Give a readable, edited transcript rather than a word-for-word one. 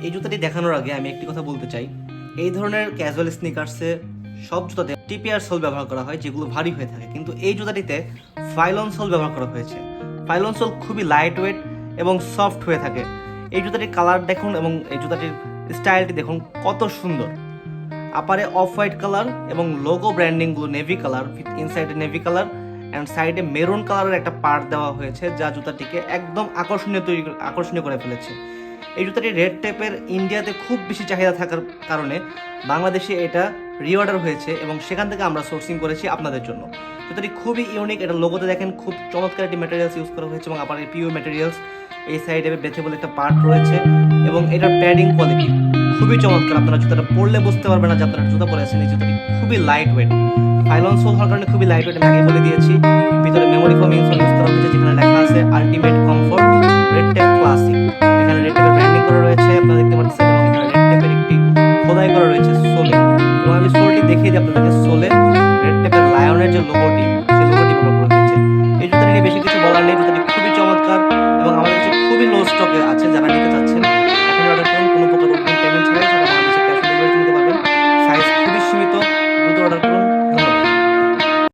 এই জুতাটি দেখানোর আগে আমি একটি কথা বলতে চাই, এই ধরনের ক্যাজুয়াল স্নিকার্সে সব জুতাতে টিপিআর সোল ব্যবহার করা হয় যেগুলো ভারী হয়ে থাকে, কিন্তু এই জুতাটিতে ফাইলন সোল ব্যবহার করা হয়েছে। ফাইলন সোল খুবই লাইট ওয়েট এবং সফট হয়ে থাকে। এই জুতাটির কালার দেখুন এবং এই জুতাটির স্টাইলটি দেখুন কত সুন্দর। আপারে অফ হোয়াইট কালার এবং লোগো ব্র্যান্ডিংগুলো নেভি কালার, ইনসাইডে নেভি কালার অ্যান্ড সাইডে মেরুন কালারের একটা পার্ট দেওয়া হয়েছে যা জুতাটিকে একদম আকর্ষণীয় করে ফেলেছে। এই জুতাটি রেড টেপের ইন্ডিয়াতে খুব বেশি চাহিদা থাকার কারণে বাংলাদেশে এটা রিঅর্ডার হয়েছে এবং সেখান থেকে আমরা সোর্সিং করেছি আপনাদের জন্য। জুতাটি খুবই ইউনিক। এটা লোগোতে দেখেন খুব চমৎকার একটি ম্যাটেরিয়ালস ইউজ করা হয়েছে এবং আবার পিওর ম্যাটেরিয়ালস। এই সাইডে বেথেবল একটা পার্ট রয়েছে এবং এটার প্যাডিং কোয়ালিটি খুবই চমৎকার। আপনারা জুতাটা পরলে বুঝতে পারবেন না যে আপনারা জুতা পরে আছেন। এই জুতাটি খুবই লাইট ওয়েট, ফাইলন সোল হওয়ার কারণে খুবই লাইট ওয়েট। আমি আগে বলে দিয়েছি। ভিতরে মেমোরি ফোম ইনসোল ইউজ করা হয়েছে যেখানে লেখা আছে ultimate comfort red tape classic. এখানে রেড টেপের ব্র্যান্ডিং করা রয়েছে আপনারা দেখতে পাচ্ছেন এবং এখানে রেড টেপের একটি খোদাই করা রয়েছে সোলে। এবং আমি সোলটি দেখিয়ে দিই আপনাদেরকে। সোলে রেড টেপের লায়নের যে লোগোটি, সেই লোগোটি ব্যবহার করা হয়েছে। এই জুতাটি নিয়ে বেশি কিছু বলার নেই। জুতাটি খুবই চমৎকার এবং আমাদের কাছে খুবই লো স্টকে আছে। যারা নিতে